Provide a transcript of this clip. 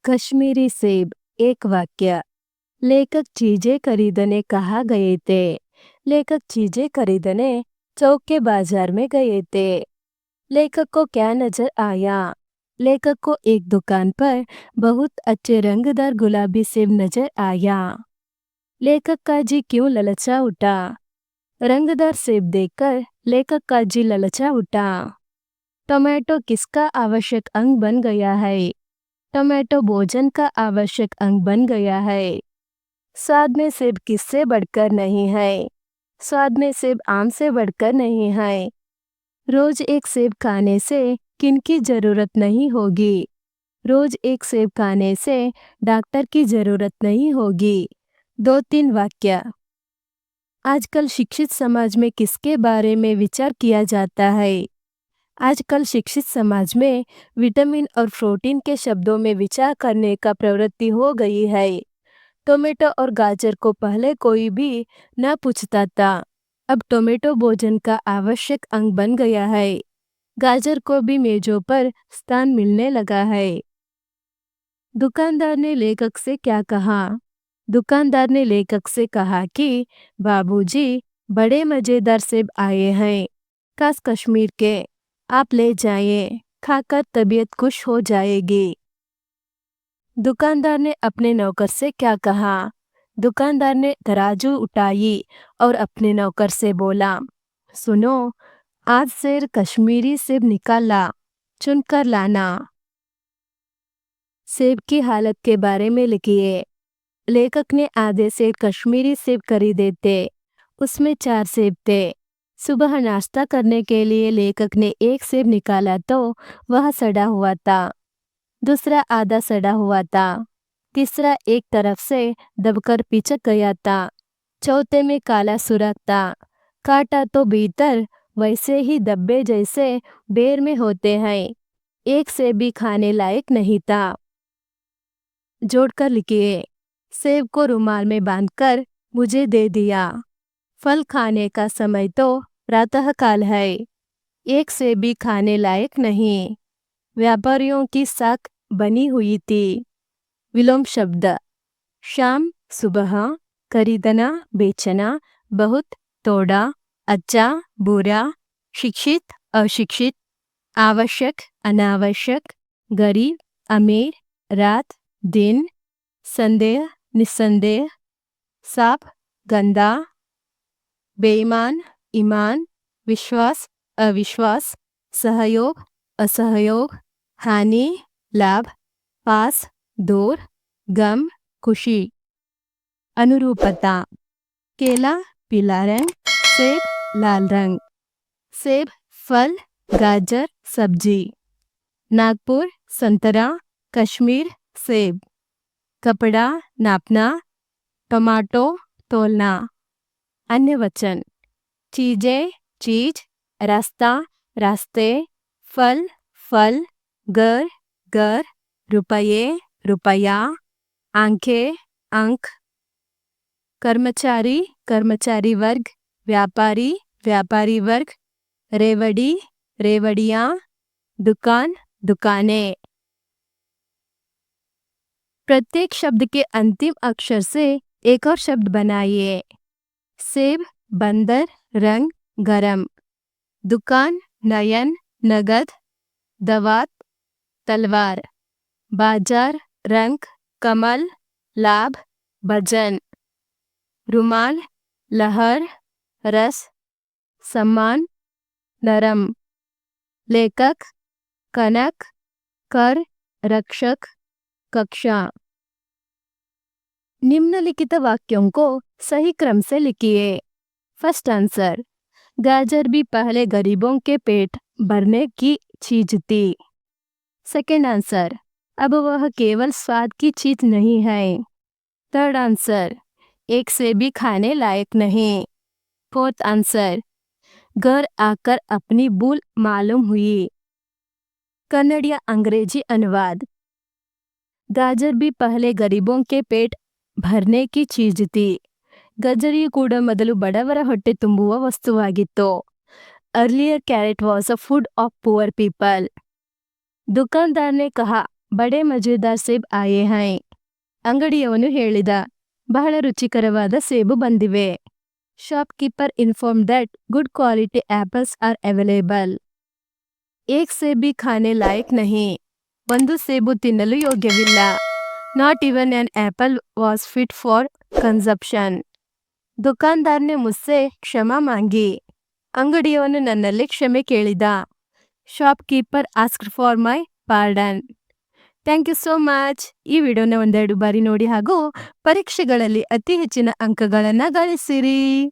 कश्मीरी सेब। एक वाक्य। लेखक चीजें खरीदने कहाँ गए थे? लेखक चीजें खरीदने चौक के बाजार में गए थे। लेखक को क्या नजर आया? लेखक को एक दुकान पर बहुत अच्छे रंगदार गुलाबी सेब नजर आया। लेखक का जी क्यों ललचा उठा? रंगदार सेब देखकर लेखक का जी ललचा उठा। टोमेटो किसका आवश्यक अंग बन गया है? टोमेटो भोजन का आवश्यक अंग बन गया है। स्वाद में सेब किससे बढ़कर नहीं है? स्वाद में सेब आम से बढ़कर नहीं है। रोज एक सेब खाने से किनकी जरूरत नहीं होगी? रोज एक सेब खाने से डॉक्टर की जरूरत नहीं होगी। 2-3 वाक्य। आजकल शिक्षित समाज में किसके बारे में विचार किया जाता है? आजकल शिक्षित समाज में विटामिन और प्रोटीन के शब्दों में विचार करने का प्रवृत्ति हो गई है। टोमेटो और गाजर को पहले कोई भी न पूछता था। अब टोमेटो भोजन का आवश्यक अंग बन गया है। गाजर को भी मेजों पर स्थान मिलने लगा है। दुकानदार ने लेखक से क्या कहा? दुकानदार ने लेखक से कहा कि बाबूजी, बड़े मजेदार सेब आए हैं, खास कश्मीर के। आप ले जाइए, खाकर तबीयत खुश हो जाएगी। दुकानदार ने अपने नौकर से क्या कहा? दुकानदार ने तराजू उठाई और अपने नौकर से बोला, सुनो, आज से कश्मीरी सेब निकाला, चुनकर लाना। सेब की हालत के बारे में लिखिए। लेखक ने आधे से कश्मीरी सेब खरीदे थे। उसमें 4 सेब थे। सुबह नाश्ता करने के लिए लेखक ने एक सेब निकाला तो वह सड़ा हुआ था। दूसरा आधा सड़ा हुआ था। तीसरा एक तरफ से दबकर पिचक गया था। चौथे में काला सुराख था। काटा तो भीतर वैसे ही धब्बे जैसे बेर में होते हैं। एक सेब भी खाने लायक नहीं था। जोड़कर लिखिए। सेब को रुमाल में बांधकर मुझे दे दिया। फल खाने का समय तो प्रातःकाल है। एक सेब भी खाने लायक नहीं। व्यापारियों की साख बनी हुई थी। विलोम शब्द। शाम, सुबह, खरीदना, बेचना, बहुत, थोड़ा, अच्छा, बुरा, शिक्षित, अशिक्षित, आवश्यक, अनावश्यक, गरीब, अमीर, रात, दिन, संदेह, निस्संदेह, साफ, गंदा, बेईमान, ईमान, विश्वास, अविश्वास, सहयोग, असहयोग, हानि, लाभ, पास, दूर, गम, खुशी। अनुरूपता। केला पीला रंग, सेब लाल रंग। सेब फल, गाजर सब्जी। नागपुर संतरा, कश्मीर सेब। कपड़ा नापना, टमाटो तोलना। अन्य वचन। चीजें, चीज, रास्ता, रास्ते, फल, फल, घर, घर, रुपये, रुपया, आंखें, अंक। कर्मचारी, कर्मचारी वर्ग, व्यापारी, व्यापारी वर्ग, रेवड़ी, रेवड़ियाँ, दुकान, दुकानें। प्रत्येक शब्द के अंतिम अक्षर से एक और शब्द बनाइए। सेब, बंदर, रंग, गरम। दुकान, नयन, नगद, दवात, तलवार। बाजार, रंग, कमल, लाभ, भजन। रुमाल, लहर, रस, सम्मान, नरम। लेखक, कनक, कर, रक्षक, कक्षा। निम्नलिखित वाक्यों को सही क्रम से लिखिए। First answer. गाजर भी पहले गरीबों के पेट भरने की चीज थी। Second answer. अब वह केवल स्वाद की चीज नहीं है। Third answer. एक से भी खाने लायक नहीं। Fourth answer. घर आकर अपनी भूल मालूम हुई। कन्नड़ या अंग्रेजी अनुवाद। गाजर भी पहले गरीबों के पेट भरने की चीज थी। ಗಜ್ಜರಿಯು ಕೂಡ ಮೊದಲು ಬಡವರ ಹೊಟ್ಟೆ ತುಂಬುವ ವಸ್ತುವಾಗಿತ್ತು. Earlier carrot was a food of poor people. दुकानदार ने कहा, ಬಡೆ ಮಜೆದಾರ್ ಸೇಬ್ ಆಯೆ ಹೈ. ಅಂಗಡಿಯವನು ಹೇಳಿದ, ಬಹಳ ರುಚಿಕರವಾದ ಸೇಬು ಬಂದಿವೆ. Shopkeeper inform that good quality apples are available. ಏಕ್ ಸೇಬ್ ಭಿ ಖಾನೆ ಲಾಯಕ್ ನಹಿ. ಒಂದು ಸೇಬು ತಿನ್ನಲು ಯೋಗ್ಯವಿಲ್ಲ. Not even an apple was fit for consumption. ದುಕಾನ್ದಾರ್ ನೆ ಮುಸ್ಸೆ ಕ್ಷಮಾ ಮಾಂಗಿ. ಅಂಗಡಿಯವನು ನನ್ನಲ್ಲಿ ಕ್ಷಮೆ ಕೇಳಿದ. Shopkeeper asked for my pardon. Thank you so much. ಈ ವಿಡಿಯೋನ ಒಂದೆರಡು ಬಾರಿ ನೋಡಿ ಹಾಗೂ ಪರೀಕ್ಷೆಗಳಲ್ಲಿ ಅತಿ ಹೆಚ್ಚಿನ ಅಂಕಗಳನ್ನು ಗಳಿಸಿರಿ.